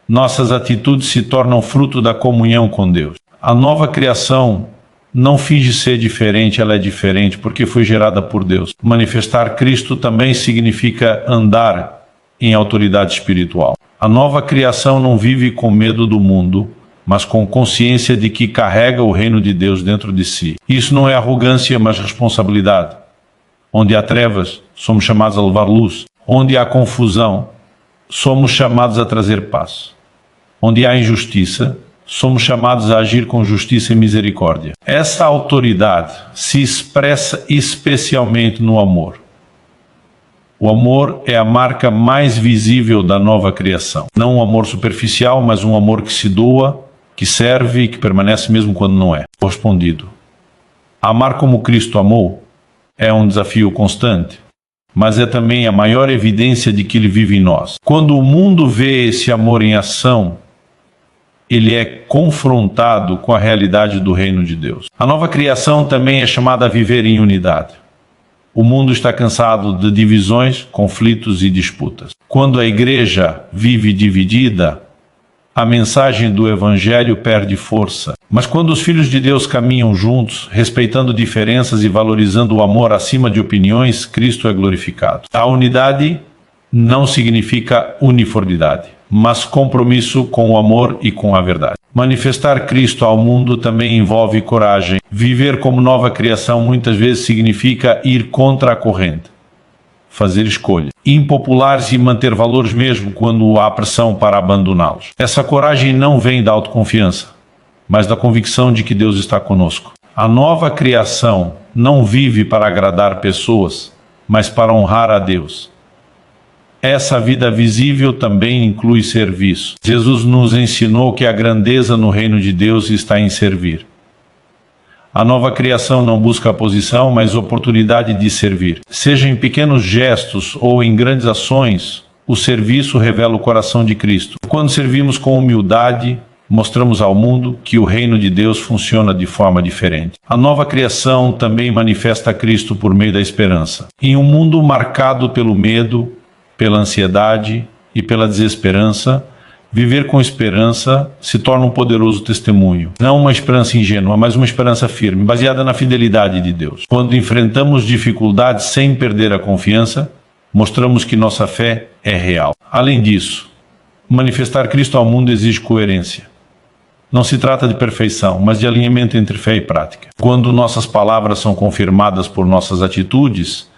nossas atitudes se tornam fruto da comunhão com Deus. A nova criação não finge ser diferente, ela é diferente porque foi gerada por Deus. Manifestar Cristo também significa andar em autoridade espiritual. A nova criação não vive com medo do mundo, mas com consciência de que carrega o reino de Deus dentro de si. Isso não é arrogância, mas responsabilidade. Onde há trevas, somos chamados a levar luz. Onde há confusão, somos chamados a trazer paz. Onde há injustiça, somos chamados a agir com justiça e misericórdia. Essa autoridade se expressa especialmente no amor. O amor é a marca mais visível da nova criação. Não um amor superficial, mas um amor que se doa, que serve e que permanece mesmo quando não é correspondido. Amar como Cristo amou é um desafio constante, mas é também a maior evidência de que Ele vive em nós. Quando o mundo vê esse amor em ação, ele é confrontado com a realidade do reino de Deus. A nova criação também é chamada a viver em unidade. O mundo está cansado de divisões, conflitos e disputas. Quando a igreja vive dividida, a mensagem do Evangelho perde força. Mas quando os filhos de Deus caminham juntos, respeitando diferenças e valorizando o amor acima de opiniões, Cristo é glorificado. A unidade não significa uniformidade, mas compromisso com o amor e com a verdade. Manifestar Cristo ao mundo também envolve coragem. Viver como nova criação muitas vezes significa ir contra a corrente, fazer escolhas impopulares e manter valores mesmo quando há pressão para abandoná-los. Essa coragem não vem da autoconfiança, mas da convicção de que Deus está conosco. A nova criação não vive para agradar pessoas, mas para honrar a Deus. Essa vida visível também inclui serviço. Jesus nos ensinou que a grandeza no reino de Deus está em servir. A nova criação não busca a posição, mas oportunidade de servir. Seja em pequenos gestos ou em grandes ações, o serviço revela o coração de Cristo. Quando servimos com humildade, mostramos ao mundo que o reino de Deus funciona de forma diferente. A nova criação também manifesta Cristo por meio da esperança. Em um mundo marcado pelo medo, pela ansiedade e pela desesperança, viver com esperança se torna um poderoso testemunho. Não uma esperança ingênua, mas uma esperança firme, baseada na fidelidade de Deus. Quando enfrentamos dificuldades sem perder a confiança, mostramos que nossa fé é real. Além disso, manifestar Cristo ao mundo exige coerência. Não se trata de perfeição, mas de alinhamento entre fé e prática. Quando nossas palavras são confirmadas por nossas atitudes,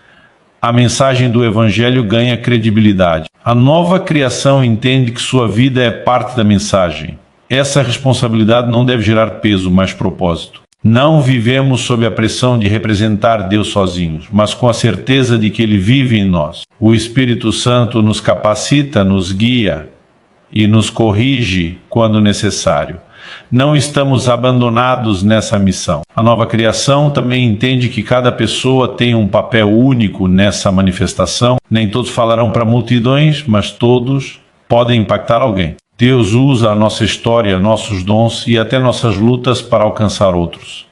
a mensagem do Evangelho ganha credibilidade. A nova criação entende que sua vida é parte da mensagem. Essa responsabilidade não deve gerar peso, mas propósito. Não vivemos sob a pressão de representar Deus sozinhos, mas com a certeza de que Ele vive em nós. O Espírito Santo nos capacita, nos guia e nos corrige quando necessário. Não estamos abandonados nessa missão. A nova criação também entende que cada pessoa tem um papel único nessa manifestação. Nem todos falarão para multidões, mas todos podem impactar alguém. Deus usa a nossa história, nossos dons e até nossas lutas para alcançar outros.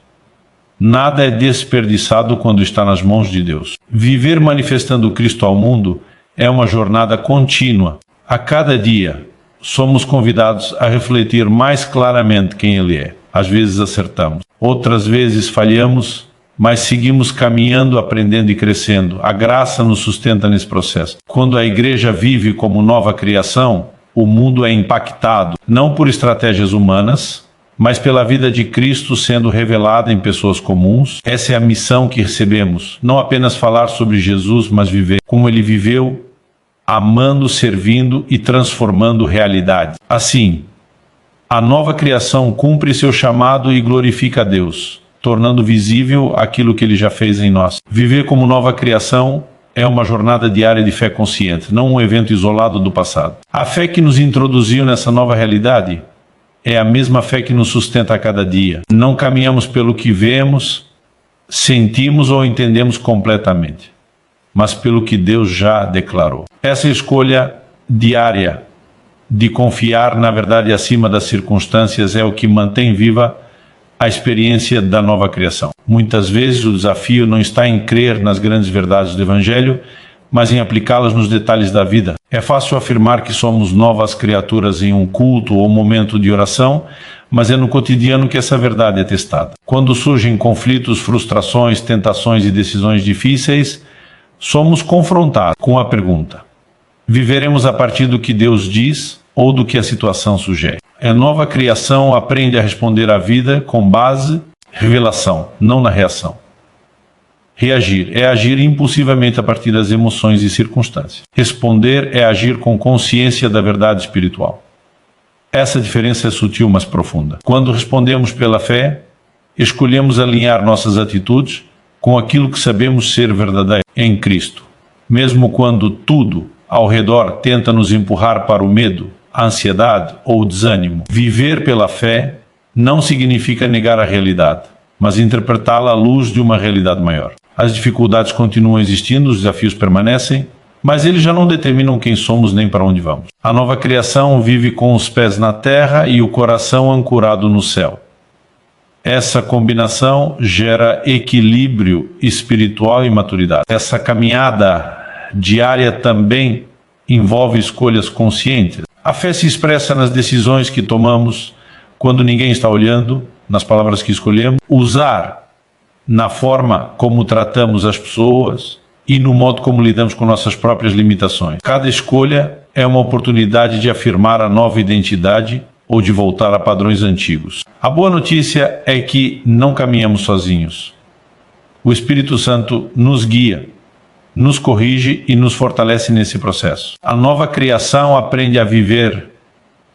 Nada é desperdiçado quando está nas mãos de Deus. Viver manifestando Cristo ao mundo é uma jornada contínua. A cada dia, somos convidados a refletir mais claramente quem Ele é. Às vezes acertamos, outras vezes falhamos, mas seguimos caminhando, aprendendo e crescendo. A graça nos sustenta nesse processo. Quando a igreja vive como nova criação, o mundo é impactado, não por estratégias humanas, mas pela vida de Cristo sendo revelada em pessoas comuns. Essa é a missão que recebemos, não apenas falar sobre Jesus, mas viver como Ele viveu, amando, servindo e transformando realidade. Assim, a nova criação cumpre seu chamado e glorifica a Deus, tornando visível aquilo que Ele já fez em nós. Viver como nova criação é uma jornada diária de fé consciente, não um evento isolado do passado. A fé que nos introduziu nessa nova realidade é a mesma fé que nos sustenta a cada dia. Não caminhamos pelo que vemos, sentimos ou entendemos completamente, mas pelo que Deus já declarou. Essa escolha diária de confiar na verdade acima das circunstâncias é o que mantém viva a experiência da nova criação. Muitas vezes o desafio não está em crer nas grandes verdades do Evangelho, mas em aplicá-las nos detalhes da vida. É fácil afirmar que somos novas criaturas em um culto ou momento de oração, mas é no cotidiano que essa verdade é testada. Quando surgem conflitos, frustrações, tentações e decisões difíceis, somos confrontados com a pergunta: viveremos a partir do que Deus diz ou do que a situação sugere? A nova criação aprende a responder à vida com base em revelação, não na reação. Reagir é agir impulsivamente a partir das emoções e circunstâncias. Responder é agir com consciência da verdade espiritual. Essa diferença é sutil, mas profunda. Quando respondemos pela fé, escolhemos alinhar nossas atitudes com aquilo que sabemos ser verdadeiro em Cristo, mesmo quando tudo ao redor tenta nos empurrar para o medo, a ansiedade ou o desânimo. Viver pela fé não significa negar a realidade, mas interpretá-la à luz de uma realidade maior. As dificuldades continuam existindo, os desafios permanecem, mas eles já não determinam quem somos nem para onde vamos. A nova criação vive com os pés na terra e o coração ancorado no céu. Essa combinação gera equilíbrio espiritual e maturidade. Essa caminhada diária também envolve escolhas conscientes. A fé se expressa nas decisões que tomamos quando ninguém está olhando, nas palavras que escolhemos, usar na forma como tratamos as pessoas e no modo como lidamos com nossas próprias limitações. Cada escolha é uma oportunidade de afirmar a nova identidade ou de voltar a padrões antigos. A boa notícia é que não caminhamos sozinhos. O Espírito Santo nos guia, nos corrige e nos fortalece nesse processo. A nova criação aprende a viver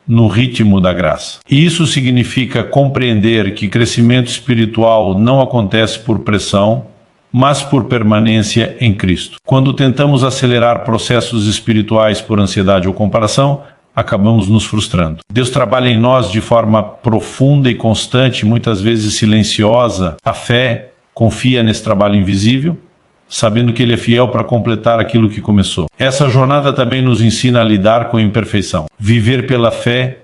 no ritmo da graça. E isso significa compreender que crescimento espiritual não acontece por pressão, mas por permanência em Cristo. Quando tentamos acelerar processos espirituais por ansiedade ou comparação, acabamos nos frustrando. Deus trabalha em nós de forma profunda e constante, muitas vezes silenciosa. A fé confia nesse trabalho invisível, sabendo que Ele é fiel para completar aquilo que começou. Essa jornada também nos ensina a lidar com a imperfeição. Viver pela fé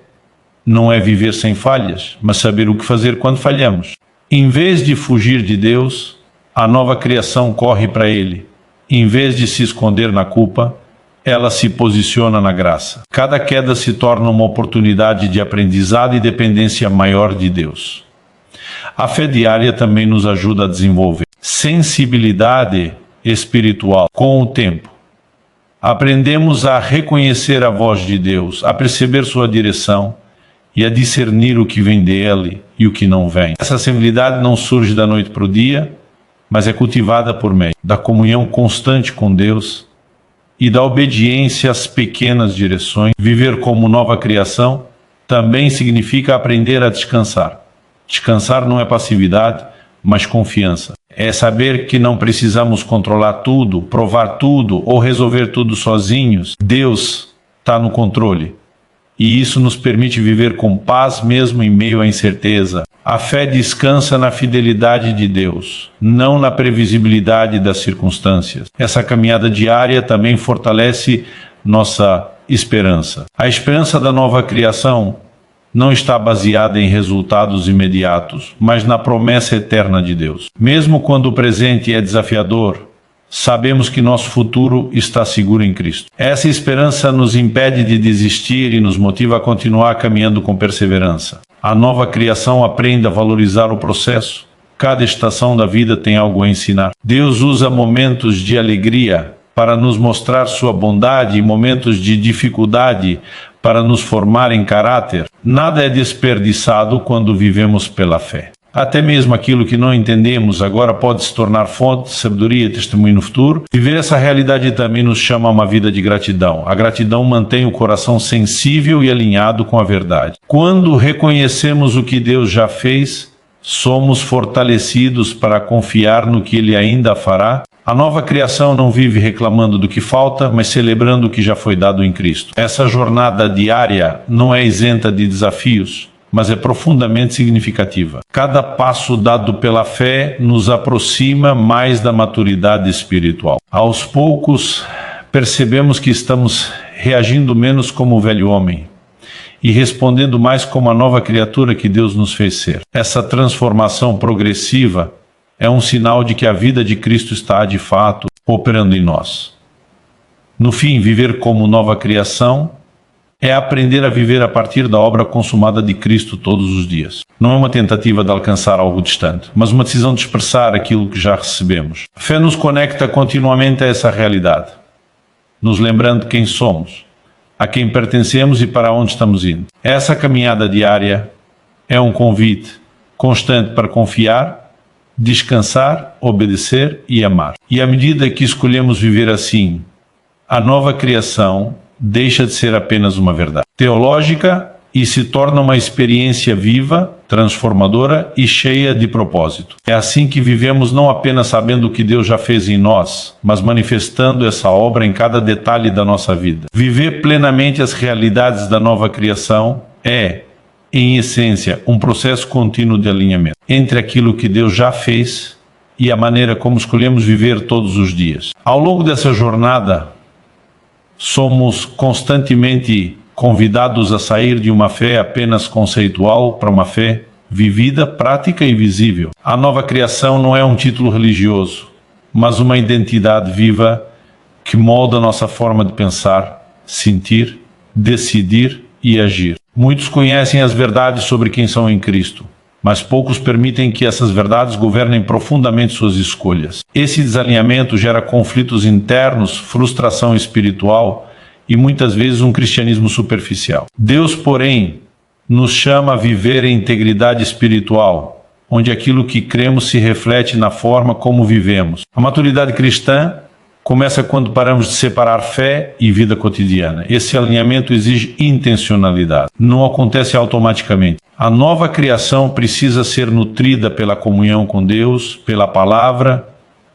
não é viver sem falhas, mas saber o que fazer quando falhamos. Em vez de fugir de Deus, a nova criação corre para Ele. Em vez de se esconder na culpa, ela se posiciona na graça. Cada queda se torna uma oportunidade de aprendizado e dependência maior de Deus. A fé diária também nos ajuda a desenvolver sensibilidade espiritual com o tempo. Aprendemos a reconhecer a voz de Deus, a perceber sua direção e a discernir o que vem dele e o que não vem. Essa sensibilidade não surge da noite para o dia, mas é cultivada por meio da comunhão constante com Deus e da obediência às pequenas direções. Viver como nova criação também significa aprender a descansar. Descansar não é passividade, mas confiança. É saber que não precisamos controlar tudo, provar tudo ou resolver tudo sozinhos. Deus está no controle. E isso nos permite viver com paz mesmo em meio à incerteza. A fé descansa na fidelidade de Deus, não na previsibilidade das circunstâncias. Essa caminhada diária também fortalece nossa esperança. A esperança da nova criação não está baseada em resultados imediatos, mas na promessa eterna de Deus. Mesmo quando o presente é desafiador, sabemos que nosso futuro está seguro em Cristo. Essa esperança nos impede de desistir e nos motiva a continuar caminhando com perseverança. A nova criação aprende a valorizar o processo. Cada estação da vida tem algo a ensinar. Deus usa momentos de alegria para nos mostrar sua bondade e momentos de dificuldade para nos formar em caráter. Nada é desperdiçado quando vivemos pela fé. Até mesmo aquilo que não entendemos agora pode se tornar fonte de sabedoria e testemunho no futuro. Viver essa realidade também nos chama a uma vida de gratidão. A gratidão mantém o coração sensível e alinhado com a verdade. Quando reconhecemos o que Deus já fez, somos fortalecidos para confiar no que Ele ainda fará. A nova criação não vive reclamando do que falta, mas celebrando o que já foi dado em Cristo. Essa jornada diária não é isenta de desafios, mas é profundamente significativa. Cada passo dado pela fé nos aproxima mais da maturidade espiritual. Aos poucos, percebemos que estamos reagindo menos como o velho homem e respondendo mais como a nova criatura que Deus nos fez ser. Essa transformação progressiva é um sinal de que a vida de Cristo está, de fato, operando em nós. No fim, viver como nova criação é aprender a viver a partir da obra consumada de Cristo todos os dias. Não é uma tentativa de alcançar algo distante, mas uma decisão de expressar aquilo que já recebemos. A fé nos conecta continuamente a essa realidade, nos lembrando quem somos, a quem pertencemos e para onde estamos indo. Essa caminhada diária é um convite constante para confiar, descansar, obedecer e amar. E à medida que escolhemos viver assim, a nova criação deixa de ser apenas uma verdade teológica e se torna uma experiência viva, transformadora e cheia de propósito. É assim que vivemos, não apenas sabendo o que Deus já fez em nós, mas manifestando essa obra em cada detalhe da nossa vida. Viver plenamente as realidades da nova criação é, em essência, um processo contínuo de alinhamento entre aquilo que Deus já fez e a maneira como escolhemos viver todos os dias. Ao longo dessa jornada, somos constantemente convidados a sair de uma fé apenas conceitual para uma fé vivida, prática e visível. A nova criação não é um título religioso, mas uma identidade viva que molda nossa forma de pensar, sentir, decidir e agir. Muitos conhecem as verdades sobre quem são em Cristo, mas poucos permitem que essas verdades governem profundamente suas escolhas. Esse desalinhamento gera conflitos internos, frustração espiritual e muitas vezes um cristianismo superficial. Deus, porém, nos chama a viver em integridade espiritual, onde aquilo que cremos se reflete na forma como vivemos. A maturidade cristã começa quando paramos de separar fé e vida cotidiana. Esse alinhamento exige intencionalidade. Não acontece automaticamente. A nova criação precisa ser nutrida pela comunhão com Deus, pela palavra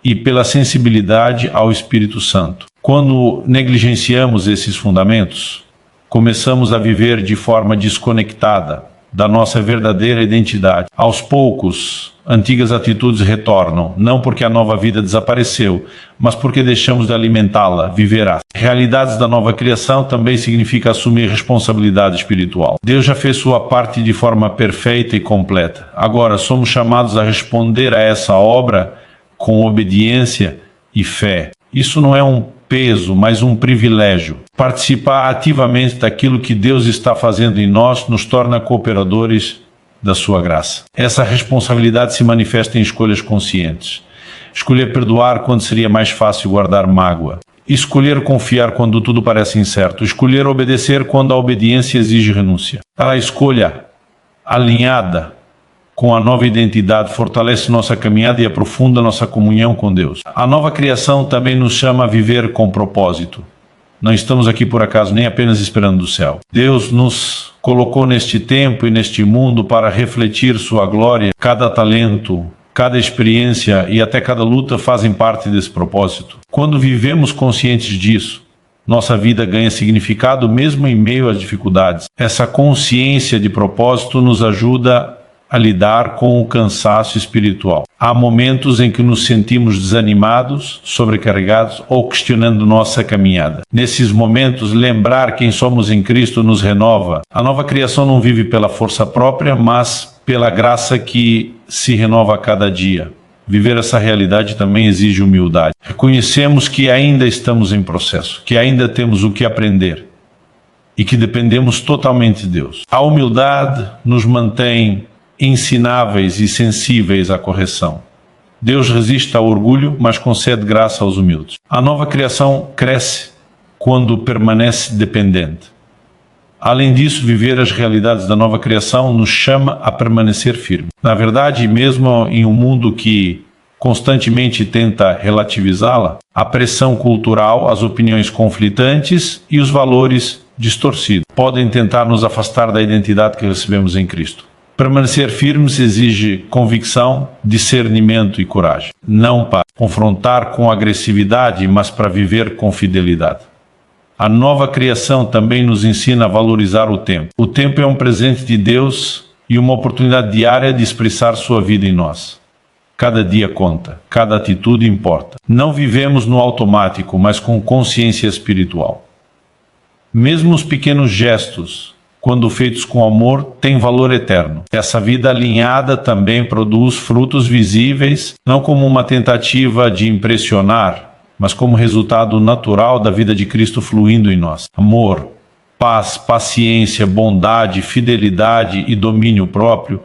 e pela sensibilidade ao Espírito Santo. Quando negligenciamos esses fundamentos, começamos a viver de forma desconectada da nossa verdadeira identidade. Aos poucos, antigas atitudes retornam, não porque a nova vida desapareceu, mas porque deixamos de alimentá-la, viverá. Realidades da nova criação também significa assumir responsabilidade espiritual. Deus já fez sua parte de forma perfeita e completa. Agora somos chamados a responder a essa obra com obediência e fé. Isso não é um peso, mas um privilégio. Participar ativamente daquilo que Deus está fazendo em nós nos torna cooperadores da sua graça. Essa responsabilidade se manifesta em escolhas conscientes. Escolher perdoar quando seria mais fácil guardar mágoa. Escolher confiar quando tudo parece incerto. Escolher obedecer quando a obediência exige renúncia. A escolha alinhada com a nova identidade, fortalece nossa caminhada e aprofunda nossa comunhão com Deus. A nova criação também nos chama a viver com propósito. Não estamos aqui por acaso, nem apenas esperando do céu. Deus nos colocou neste tempo e neste mundo para refletir sua glória. Cada talento, cada experiência e até cada luta fazem parte desse propósito. Quando vivemos conscientes disso, nossa vida ganha significado mesmo em meio às dificuldades. Essa consciência de propósito nos ajuda a lidar com o cansaço espiritual. Há momentos em que nos sentimos desanimados, sobrecarregados ou questionando nossa caminhada. Nesses momentos, lembrar quem somos em Cristo nos renova. A nova criação não vive pela força própria, mas pela graça que se renova a cada dia. Viver essa realidade também exige humildade. Reconhecemos que ainda estamos em processo, que ainda temos o que aprender e que dependemos totalmente de Deus. A humildade nos mantém ensináveis e sensíveis à correção. Deus resiste ao orgulho, mas concede graça aos humildes. A nova criação cresce quando permanece dependente. Além disso, viver as realidades da nova criação nos chama a permanecer firme. Na verdade, mesmo em um mundo que constantemente tenta relativizá-la, a pressão cultural, as opiniões conflitantes e os valores distorcidos podem tentar nos afastar da identidade que recebemos em Cristo. Permanecer firmes exige convicção, discernimento e coragem. Não para confrontar com agressividade, mas para viver com fidelidade. A nova criação também nos ensina a valorizar o tempo. O tempo é um presente de Deus e uma oportunidade diária de expressar sua vida em nós. Cada dia conta, cada atitude importa. Não vivemos no automático, mas com consciência espiritual. Mesmo os pequenos gestos, quando feitos com amor, têm valor eterno. Essa vida alinhada também produz frutos visíveis, não como uma tentativa de impressionar, mas como resultado natural da vida de Cristo fluindo em nós. Amor, paz, paciência, bondade, fidelidade e domínio próprio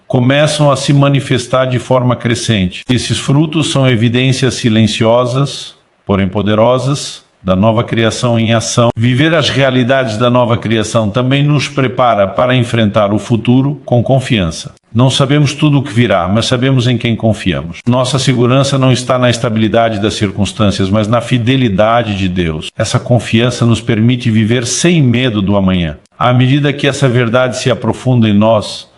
começam a se manifestar de forma crescente. Esses frutos são evidências silenciosas, porém poderosas, da nova criação em ação. Viver as realidades da nova criação também nos prepara para enfrentar o futuro com confiança. Não sabemos tudo o que virá, mas sabemos em quem confiamos. Nossa segurança não está na estabilidade das circunstâncias, mas na fidelidade de Deus. Essa confiança nos permite viver sem medo do amanhã. À medida que essa verdade se aprofunda em nós,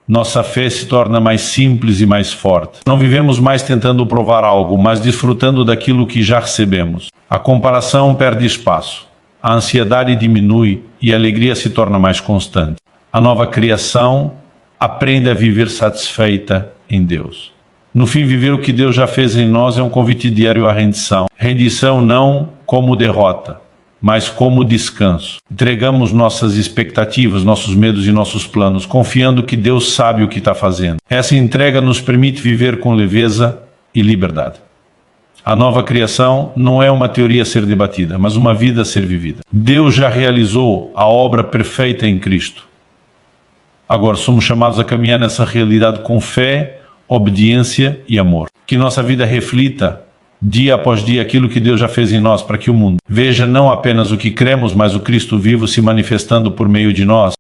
nossa fé se torna mais simples e mais forte. Não vivemos mais tentando provar algo, mas desfrutando daquilo que já recebemos. A comparação perde espaço, a ansiedade diminui e a alegria se torna mais constante. A nova criação aprende a viver satisfeita em Deus. No fim, viver o que Deus já fez em nós é um convite diário à rendição. Rendição não como derrota, mas como descanso. Entregamos nossas expectativas, nossos medos e nossos planos, confiando que Deus sabe o que está fazendo. Essa entrega nos permite viver com leveza e liberdade. A nova criação não é uma teoria a ser debatida, mas uma vida a ser vivida. Deus já realizou a obra perfeita em Cristo. Agora somos chamados a caminhar nessa realidade com fé, obediência e amor. Que nossa vida reflita dia após dia aquilo que Deus já fez em nós, para que o mundo veja não apenas o que cremos, mas o Cristo vivo se manifestando por meio de nós.